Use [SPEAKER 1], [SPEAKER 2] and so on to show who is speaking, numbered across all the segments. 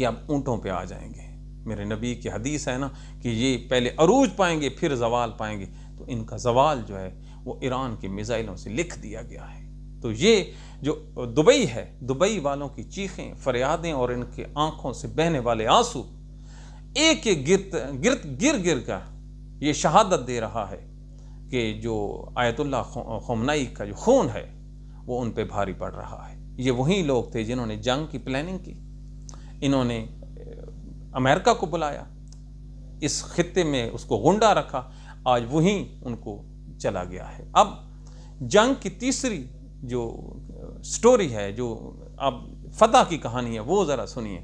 [SPEAKER 1] کہ اب اونٹوں پہ آ جائیں گے. میرے نبی کی حدیث ہے نا کہ یہ پہلے عروج پائیں گے پھر زوال پائیں گے. تو ان کا زوال جو ہے وہ ایران کی میزائلوں سے لکھ دیا گیا ہے. تو یہ جو دبئی ہے، دبئی والوں کی چیخیں، فریادیں اور ان کے آنکھوں سے بہنے والے آنسو ایک ایک گر کر یہ شہادت دے رہا ہے کہ جو آیت اللہ خمینی کا جو خون ہے وہ ان پہ بھاری پڑ رہا ہے. یہ وہی لوگ تھے جنہوں نے جنگ کی پلاننگ کی. انہوں نے امریکہ کو بلایا، اس خطے میں اس کو گنڈا رکھا. آج وہی ان کو چلا گیا ہے. اب جنگ کی تیسری جو سٹوری ہے، جو اب فتح کی کہانی ہے، وہ ذرا سنیے.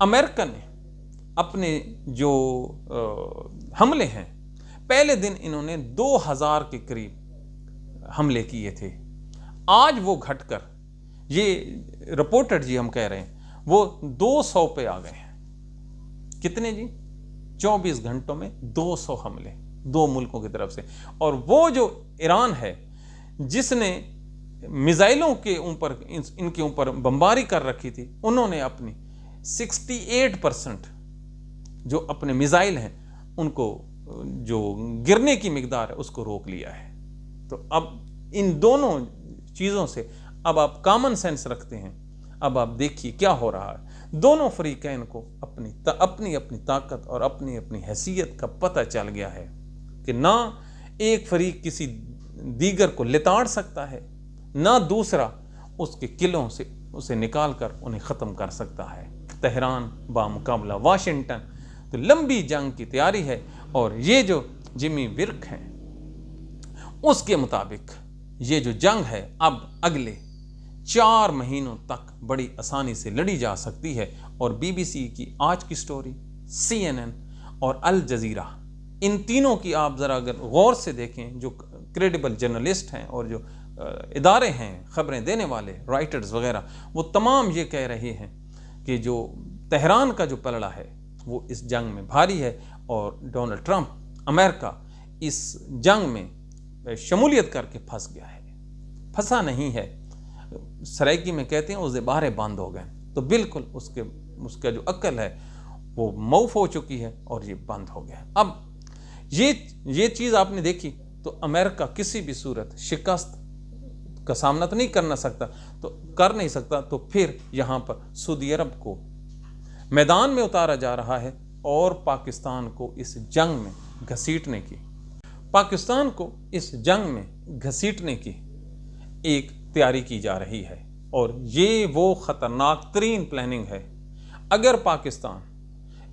[SPEAKER 1] امریکہ نے اپنے جو حملے ہیں، پہلے دن انہوں نے 2000 کے قریب حملے کیے تھے. آج وہ گھٹ کر، یہ رپورٹڈ جی ہم کہہ رہے ہیں، وہ 200 پہ آ گئے ہیں. کتنے جی؟ 24 گھنٹوں میں 200 حملے دو ملکوں کی طرف سے. اور وہ جو ایران ہے جس نے میزائلوں کے اوپر ان کے اوپر بمباری کر رکھی تھی، انہوں نے اپنی 68% جو اپنے میزائل ہیں ان کو جو گرنے کی مقدار ہے اس کو روک لیا ہے. تو اب ان دونوں چیزوں سے اب آپ کامن سینس رکھتے ہیں. اب آپ دیکھیے کیا ہو رہا ہے. دونوں فریقین کو اپنی طاقت اور اپنی حیثیت کا پتہ چل گیا ہے کہ نہ ایک فریق کسی دیگر کو لتاڑ سکتا ہے، نہ دوسرا اس کے قلعوں سے اسے نکال کر انہیں ختم کر سکتا ہے. تہران بامقابلہ واشنگٹن. تو لمبی جنگ کی تیاری ہے. اور یہ جو جمی ورک ہیں اس کے مطابق یہ جو جنگ ہے اب اگلے 4 مہینوں تک بڑی آسانی سے لڑی جا سکتی ہے. اور BBC کی آج کی سٹوری، CNN اور الجزیرہ، ان تینوں کی آپ ذرا اگر غور سے دیکھیں، جو کریڈیبل جرنلسٹ ہیں اور جو ادارے ہیں خبریں دینے والے، رائٹرز وغیرہ، وہ تمام یہ کہہ رہے ہیں کہ جو تہران کا جو پلڑا ہے وہ اس جنگ میں بھاری ہے. اور ڈونلڈ ٹرمپ، امریکہ، اس جنگ میں شمولیت کر کے پھنس گیا ہے. پھنسا نہیں ہے، سرائکی میں کہتے ہیں اسے باہر بند ہو گئے. تو بالکل اس کا جو عقل ہے وہ موف ہو چکی ہے اور یہ بند ہو گیا. اب یہ چیز آپ نے دیکھی تو امریکہ کسی بھی صورت شکست کا سامنا تو نہیں کر نہیں سکتا. تو پھر یہاں پر سعودی عرب کو میدان میں اتارا جا رہا ہے اور پاکستان کو اس جنگ میں گھسیٹنے کی ایک تیاری کی جا رہی ہے. اور یہ وہ خطرناک ترین پلاننگ ہے. اگر پاکستان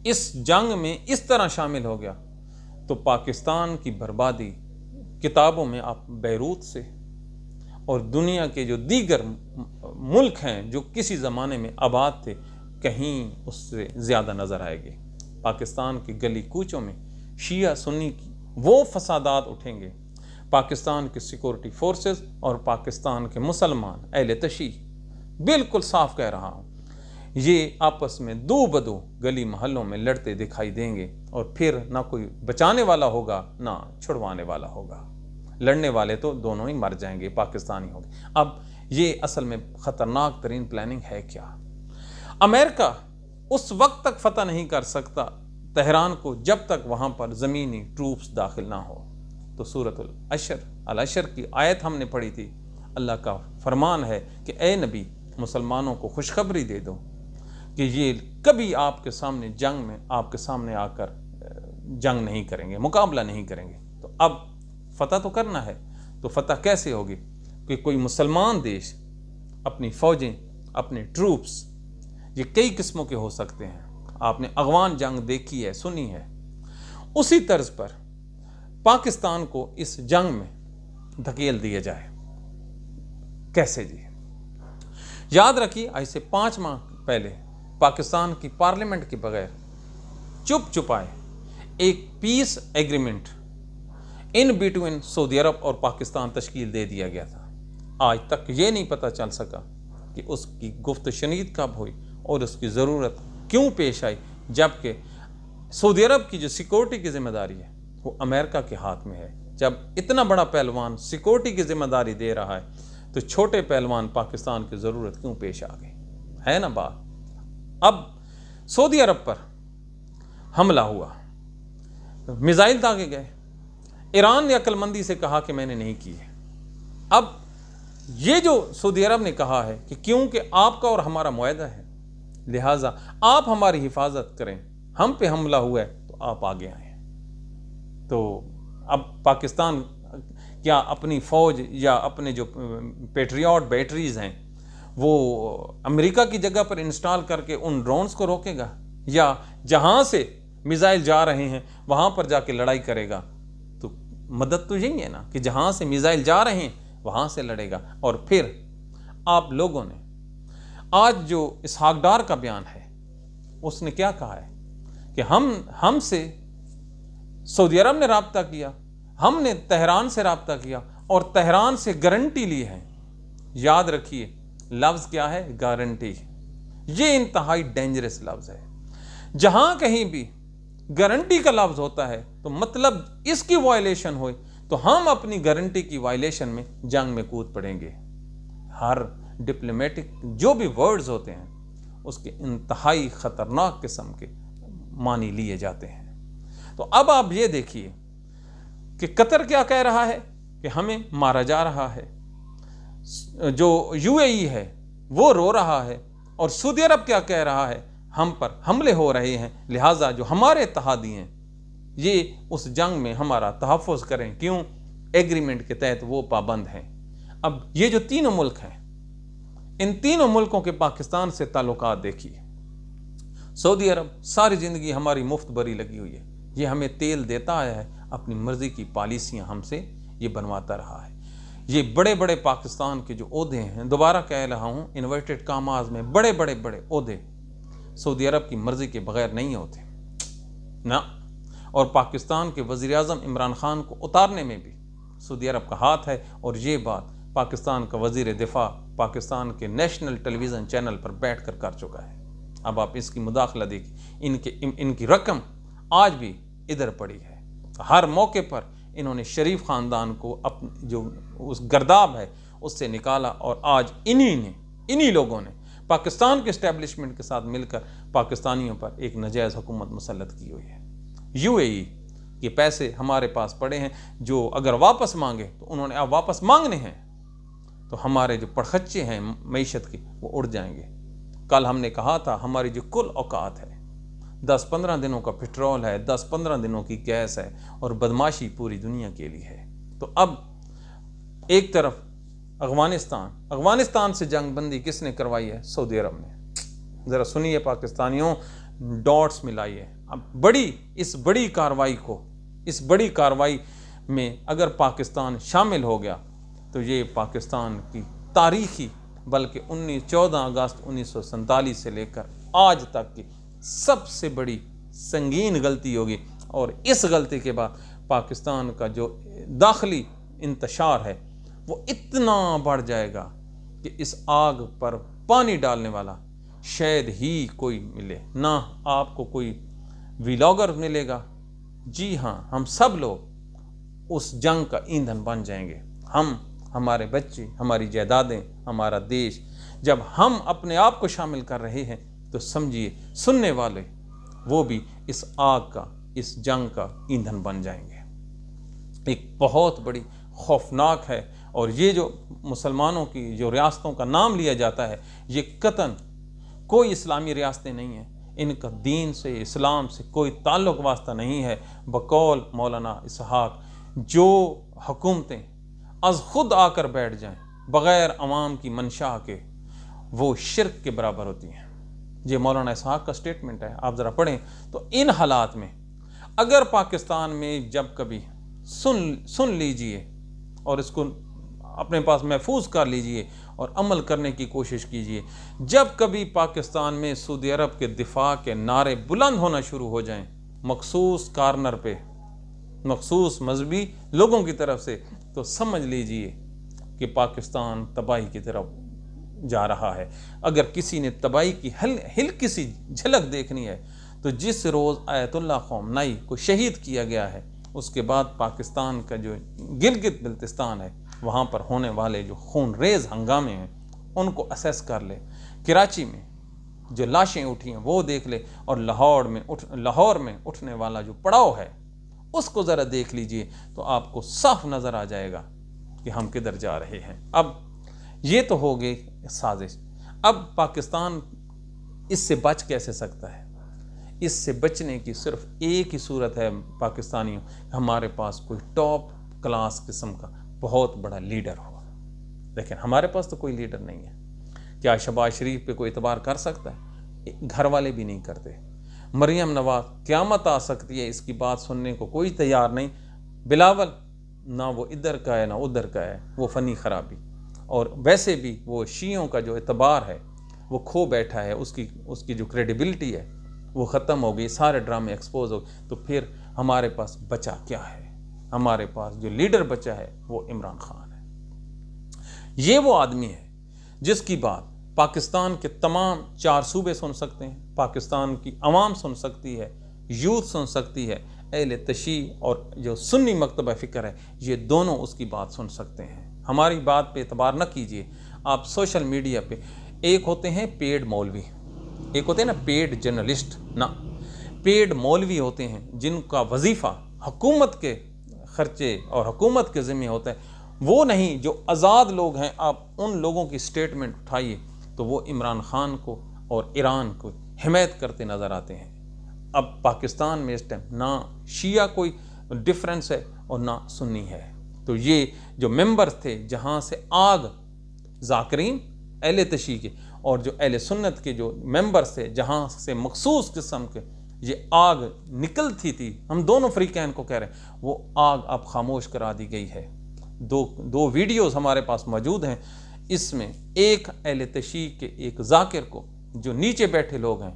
[SPEAKER 1] اس جنگ میں اس طرح شامل ہو گیا تو پاکستان کی بربادی کتابوں میں آپ بیروت سے اور دنیا کے جو دیگر ملک ہیں جو کسی زمانے میں آباد تھے، کہیں اس سے زیادہ نظر آئے گی. پاکستان کی گلی کوچوں میں شیعہ سنی کی وہ فسادات اٹھیں گے. پاکستان کے سیکورٹی فورسز اور پاکستان کے مسلمان اہل تشیع، بالکل صاف کہہ رہا ہوں، یہ آپس میں دو بدو گلی محلوں میں لڑتے دکھائی دیں گے. اور پھر نہ کوئی بچانے والا ہوگا نہ چھڑوانے والا ہوگا. لڑنے والے تو دونوں ہی مر جائیں گے، پاکستانی ہوں گے. اب یہ اصل میں خطرناک ترین پلاننگ ہے کیا؟ امریکہ اس وقت تک فتح نہیں کر سکتا تہران کو جب تک وہاں پر زمینی ٹروپس داخل نہ ہو. تو سورۃ العشر کی آیت ہم نے پڑھی تھی. اللہ کا فرمان ہے کہ اے نبی، مسلمانوں کو خوشخبری دے دو کہ یہ کبھی آپ کے سامنے جنگ میں آپ کے سامنے آ کر جنگ نہیں کریں گے، مقابلہ نہیں کریں گے. تو اب فتح تو کرنا ہے، تو فتح کیسے ہوگی؟ کہ کوئی مسلمان دیش اپنی فوجیں، اپنے ٹروپس، یہ کئی قسموں کے ہو سکتے ہیں. آپ نے افغان جنگ دیکھی ہے، سنی ہے. اسی طرز پر پاکستان کو اس جنگ میں دھکیل دیا جائے. کیسے جی؟ یاد رکھیے، آج سے 5 ماہ پہلے پاکستان کی پارلیمنٹ کے بغیر چپ چپائے ایک پیس ایگریمنٹ ان بٹوین سعودی عرب اور پاکستان تشکیل دے دیا گیا تھا. آج تک یہ نہیں پتہ چل سکا کہ اس کی گفت و شنید کب ہوئی اور اس کی ضرورت کیوں پیش آئی، جبکہ سعودی عرب کی جو سیکورٹی کی ذمہ داری ہے وہ امریکہ کے ہاتھ میں ہے. جب اتنا بڑا پہلوان سیکورٹی کی ذمہ داری دے رہا ہے تو چھوٹے پہلوان پاکستان کی ضرورت کیوں پیش آ گئی؟ ہے نا بات. اب سعودی عرب پر حملہ ہوا، میزائل داغے گئے، ایران نے عقل مندی سے کہا کہ میں نے نہیں کی ہے۔ اب یہ جو سعودی عرب نے کہا ہے کہ کیونکہ آپ کا اور ہمارا معاہدہ ہے، لہٰذا آپ ہماری حفاظت کریں، ہم پہ حملہ ہوا ہے تو آپ آگے آئیں۔ تو اب پاکستان کیا اپنی فوج یا اپنے جو پیٹریاٹ بیٹریز ہیں وہ امریکہ کی جگہ پر انسٹال کر کے ان ڈرونز کو روکے گا، یا جہاں سے میزائل جا رہے ہیں وہاں پر جا کے لڑائی کرے گا؟ تو مدد تو یہی ہے نا کہ جہاں سے میزائل جا رہے ہیں وہاں سے لڑے گا۔ اور پھر آپ لوگوں نے آج جو اسحاق ڈار کا بیان ہے، اس نے کیا کہا ہے کہ ہم سے سعودی عرب نے رابطہ کیا، ہم نے تہران سے رابطہ کیا اور تہران سے گارنٹی لی ہے۔ یاد رکھیے لفظ کیا ہے؟ گارنٹی۔ یہ انتہائی ڈینجرس لفظ ہے۔ جہاں کہیں بھی گارنٹی کا لفظ ہوتا ہے تو مطلب اس کی وائلیشن ہوئی تو ہم اپنی گارنٹی کی وائلیشن میں جنگ میں کود پڑیں گے۔ ہر ڈپلومیٹک جو بھی ورڈز ہوتے ہیں اس کے انتہائی خطرناک قسم کے معنی لیے جاتے ہیں۔ تو اب آپ یہ دیکھیے کہ قطر کیا کہہ رہا ہے کہ ہمیں مارا جا رہا ہے، جو یو اے ای ہے وہ رو رہا ہے، اور سعودی عرب کیا کہہ رہا ہے؟ ہم پر حملے ہو رہے ہیں، لہٰذا جو ہمارے اتحادی ہیں یہ اس جنگ میں ہمارا تحفظ کریں، کیوں؟ ایگریمنٹ کے تحت وہ پابند ہیں۔ اب یہ جو تینوں ملک ہیں، ان تینوں ملکوں کے پاکستان سے تعلقات دیکھیے۔ سعودی عرب ساری زندگی ہماری مفت بری لگی ہوئی ہے، یہ ہمیں تیل دیتا آیا ہے، اپنی مرضی کی پالیسیاں ہم سے یہ بنواتا رہا ہے۔ یہ بڑے بڑے پاکستان کے جو عہدے ہیں، دوبارہ کہہ رہا ہوں انورٹڈ کاماز میں، بڑے بڑے عہدے سعودی عرب کی مرضی کے بغیر نہیں ہوتے نا۔ اور پاکستان کے وزیر اعظم عمران خان کو اتارنے میں بھی سعودی عرب کا ہاتھ ہے، اور یہ بات پاکستان کا وزیر دفاع پاکستان کے نیشنل ٹیلی ویژن چینل پر بیٹھ کر چکا ہے۔ اب آپ اس کی مداخلہ دیکھیں، ان کی رقم آج بھی ادھر پڑی ہے۔ ہر موقع پر انہوں نے شریف خاندان کو جو اس گرداب ہے اس سے نکالا، اور آج انہی لوگوں نے پاکستان کے اسٹیبلشمنٹ کے ساتھ مل کر پاکستانیوں پر ایک ناجائز حکومت مسلط کی ہوئی ہے۔ یو اے ای کے پیسے ہمارے پاس پڑے ہیں، جو اگر واپس مانگے تو انہوں نے اب واپس مانگنے ہیں، تو ہمارے جو پڑخچے ہیں معیشت کے وہ اڑ جائیں گے۔ کل ہم نے کہا تھا ہماری جو کل اوقات ہے 10-15 دنوں کا پٹرول ہے، 10-15 دنوں کی گیس ہے، اور بدماشی پوری دنیا کے لیے ہے۔ تو اب ایک طرف افغانستان سے جنگ بندی کس نے کروائی ہے؟ سعودی عرب نے۔ ذرا سنیے پاکستانیوں، ڈاٹس ملائیے۔ اب اس بڑی کارروائی میں اگر پاکستان شامل ہو گیا تو یہ پاکستان کی تاریخی، بلکہ 14 اگست 1947 سے لے کر آج تک کی سب سے بڑی سنگین غلطی ہوگی، اور اس غلطی کے بعد پاکستان کا جو داخلی انتشار ہے وہ اتنا بڑھ جائے گا کہ اس آگ پر پانی ڈالنے والا شاید ہی کوئی ملے، نہ آپ کو کوئی ویلاگر ملے گا۔ جی ہاں، ہم سب لوگ اس جنگ کا ایندھن بن جائیں گے، ہمارے بچے، ہماری جائیدادیں، ہمارا دیش۔ جب ہم اپنے آپ کو شامل کر رہے ہیں تو سمجھیے سننے والے وہ بھی اس آگ کا، اس جنگ کا ایندھن بن جائیں گے۔ ایک بہت بڑی خوفناک ہے، اور یہ جو مسلمانوں کی جو ریاستوں کا نام لیا جاتا ہے، یہ قطعاً کوئی اسلامی ریاستیں نہیں ہیں، ان کا دین سے، اسلام سے کوئی تعلق واسطہ نہیں ہے۔ بقول مولانا اسحاق، جو حکومتیں از خود آ کر بیٹھ جائیں بغیر عوام کی منشا کے، وہ شرک کے برابر ہوتی ہیں۔ یہ مولانا اسحاق کا سٹیٹمنٹ ہے، آپ ذرا پڑھیں۔ تو ان حالات میں اگر پاکستان میں جب کبھی سن لیجئے اور اس کو اپنے پاس محفوظ کر لیجئے اور عمل کرنے کی کوشش کیجئے، جب کبھی پاکستان میں سعودی عرب کے دفاع کے نعرے بلند ہونا شروع ہو جائیں مخصوص کارنر پہ، مخصوص مذہبی لوگوں کی طرف سے، تو سمجھ لیجئے کہ پاکستان تباہی کی طرف جا رہا ہے۔ اگر کسی نے تباہی کی ہلکی سی جھلک دیکھنی ہے تو جس روز آیت اللہ خامنئی کو شہید کیا گیا ہے، اس کے بعد پاکستان کا جو گلگت بلتستان ہے وہاں پر ہونے والے جو خون ریز ہنگامے ہیں ان کو اسیس کر لے۔ کراچی میں جو لاشیں اٹھی ہیں وہ دیکھ لے، اور لاہور میں اٹھنے والا جو پڑاؤ ہے اس کو ذرا دیکھ لیجئے تو آپ کو صاف نظر آ جائے گا کہ ہم کدھر جا رہے ہیں۔ اب یہ تو ہو گئی سازش۔ اب پاکستان اس سے بچ کیسے سکتا ہے؟ اس سے بچنے کی صرف ایک ہی صورت ہے پاکستانیوں، ہمارے پاس کوئی ٹاپ کلاس قسم کا بہت بڑا لیڈر ہو، لیکن ہمارے پاس تو کوئی لیڈر نہیں ہے۔ کیا شہباز شریف پہ کوئی اعتبار کر سکتا ہے؟ گھر والے بھی نہیں کرتے۔ مریم نواز قیامت آ سکتی ہے، اس کی بات سننے کو کوئی تیار نہیں۔ بلاول نہ وہ ادھر کا ہے نہ ادھر کا ہے، وہ فنی خرابی، اور ویسے بھی وہ شیعوں کا جو اعتبار ہے وہ کھو بیٹھا ہے، اس کی جو کریڈیبلٹی ہے وہ ختم ہو گئی، سارے ڈرامے ایکسپوز ہو گئے۔ تو پھر ہمارے پاس بچا کیا ہے؟ ہمارے پاس جو لیڈر بچا ہے وہ عمران خان ہے۔ یہ وہ آدمی ہے جس کی بات پاکستان کے تمام 4 صوبے سن سکتے ہیں، پاکستان کی عوام سن سکتی ہے، یوتھ سن سکتی ہے، اہل تشیع اور جو سنی مکتبہ فکر ہے، یہ دونوں اس کی بات سن سکتے ہیں۔ ہماری بات پہ اعتبار نہ کیجئے۔ آپ سوشل میڈیا پہ ایک ہوتے ہیں پیڈ مولوی، ایک ہوتے ہیں نا پیڈ جرنلسٹ، نہ پیڈ مولوی ہوتے ہیں جن کا وظیفہ حکومت کے خرچے اور حکومت کے ذمہ ہوتا ہے، وہ نہیں جو آزاد لوگ ہیں۔ آپ ان لوگوں کی سٹیٹمنٹ اٹھائیے تو وہ عمران خان کو اور ایران کو حمایت کرتے نظر آتے ہیں۔ اب پاکستان میں اس ٹائم نہ شیعہ کوئی ڈفرینس ہے اور نہ سنی ہے۔ تو یہ جو ممبرز تھے جہاں سے آگ ذاکرین اہل تشیع کے اور جو اہل سنت کے جو ممبرز تھے جہاں سے مخصوص قسم کے یہ آگ نکلتی تھی، ہم دونوں فریقین کو کہہ رہے ہیں، وہ آگ اب خاموش کرا دی گئی ہے۔ دو ویڈیوز ہمارے پاس موجود ہیں، اس میں ایک اہل تشیع کے ایک ذاکر کو جو نیچے بیٹھے لوگ ہیں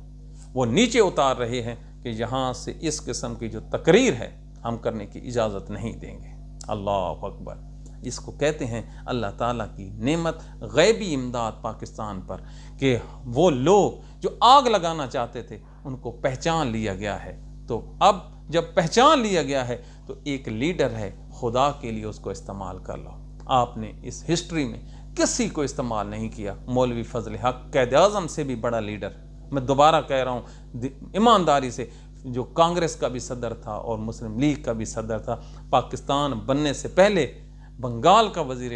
[SPEAKER 1] وہ نیچے اتار رہے ہیں کہ یہاں سے اس قسم کی جو تقریر ہے ہم کرنے کی اجازت نہیں دیں گے۔ اللہ اکبر! اس کو کہتے ہیں اللہ تعالیٰ کی نعمت، غیبی امداد پاکستان پر، کہ وہ لوگ جو آگ لگانا چاہتے تھے ان کو پہچان لیا گیا ہے۔ تو اب جب پہچان لیا گیا ہے تو ایک لیڈر ہے، خدا کے لیے اس کو استعمال کر لو۔ آپ نے اس ہسٹری میں کسی کو استعمال نہیں کیا۔ مولوی فضل حق قائد اعظم سے بھی بڑا لیڈر، میں دوبارہ کہہ رہا ہوں ایمانداری سے، جو کانگریس کا بھی صدر تھا اور مسلم لیگ کا بھی صدر تھا، پاکستان بننے سے پہلے بنگال کا وزیر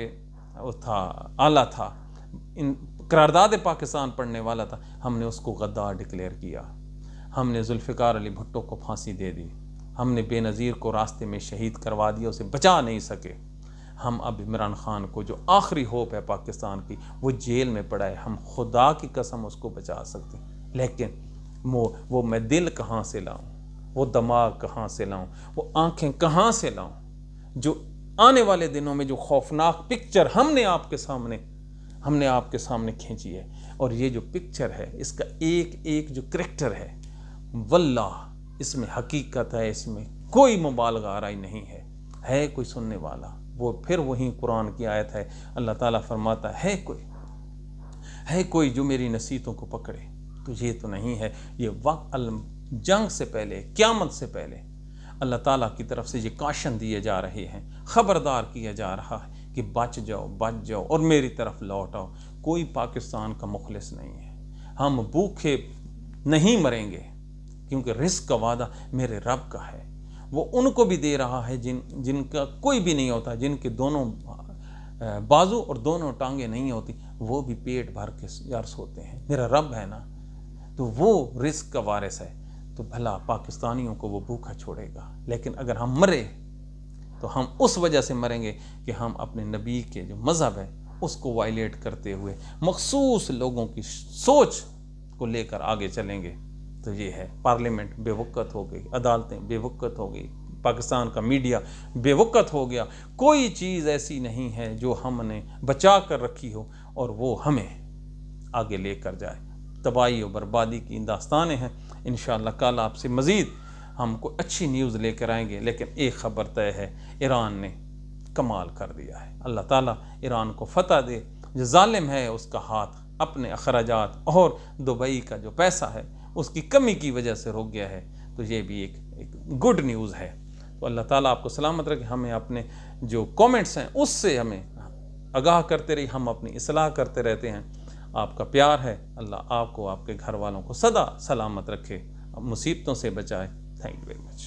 [SPEAKER 1] تھا، اعلیٰ تھا، قرارداد پاکستان پڑھنے والا تھا، ہم نے اس کو غدار ڈکلیئر کیا۔ ہم نے ذوالفقار علی بھٹو کو پھانسی دے دی، ہم نے بے نظیر کو راستے میں شہید کروا دیا، اسے بچا نہیں سکے۔ ہم اب عمران خان کو جو آخری ہوپ ہے پاکستان کی، وہ جیل میں پڑا ہے، ہم خدا کی قسم اس کو بچا سکتے ہیں، لیکن وہ میں دل کہاں سے لاؤں، وہ دماغ کہاں سے لاؤں، وہ آنکھیں کہاں سے لاؤں؟ جو آنے والے دنوں میں جو خوفناک پکچر ہم نے آپ کے سامنے کھینچی ہے، اور یہ جو پکچر ہے اس کا ایک ایک جو کریکٹر ہے، واللہ اس میں حقیقت ہے، اس میں کوئی مبالغہ آرائی نہیں ہے کوئی سننے والا۔ وہ پھر وہی قرآن کی آیت ہے، اللہ تعالیٰ فرماتا ہے کوئی جو میری نصیحتوں کو پکڑے، تو یہ تو نہیں ہے۔ یہ وقت جنگ سے پہلے، قیامت سے پہلے اللہ تعالیٰ کی طرف سے یہ کاشن دیے جا رہے ہیں، خبردار کیا جا رہا ہے کہ بچ جاؤ اور میری طرف لوٹ آؤ۔ کوئی پاکستان کا مخلص نہیں ہے، ہم بھوکے نہیں مریں گے، کیونکہ رزق کا وعدہ میرے رب کا ہے، وہ ان کو بھی دے رہا ہے جن کا کوئی بھی نہیں ہوتا، جن کے دونوں بازو اور دونوں ٹانگیں نہیں ہوتی، وہ بھی پیٹ بھر کے یار سوتے ہیں، میرا رب ہے نا، تو وہ رزق کا وارث ہے، تو بھلا پاکستانیوں کو وہ بھوکا چھوڑے گا۔ لیکن اگر ہم مرے تو ہم اس وجہ سے مریں گے کہ ہم اپنے نبی کے جو مذہب ہے اس کو وائلیٹ کرتے ہوئے مخصوص لوگوں کی سوچ کو لے کر آگے چلیں گے۔ تو یہ ہے، پارلیمنٹ بے وقت ہو گئی، عدالتیں بے وقت ہو گئی، پاکستان کا میڈیا بے وقت ہو گیا، کوئی چیز ایسی نہیں ہے جو ہم نے بچا کر رکھی ہو اور وہ ہمیں آگے لے کر جائے۔ تباہی و بربادی کی داستانیں ہیں۔ انشاءاللہ کل آپ سے مزید ہم کو اچھی نیوز لے کر آئیں گے، لیکن ایک خبر طے ہے، ایران نے کمال کر دیا ہے۔ اللہ تعالیٰ ایران کو فتح دے، جو ظالم ہے اس کا ہاتھ اپنے اخراجات اور دبئی کا جو پیسہ ہے اس کی کمی کی وجہ سے رک گیا ہے، تو یہ بھی ایک گڈ نیوز ہے۔ تو اللہ تعالیٰ آپ کو سلامت رکھے، ہمیں اپنے جو کومنٹس ہیں اس سے ہمیں آگاہ کرتے رہی، ہم اپنی اصلاح کرتے رہتے ہیں۔ آپ کا پیار ہے. اللہ آپ کو، آپ کے گھر والوں کو سدا سلامت رکھے، مصیبتوں سے بچائے. Thank you very much.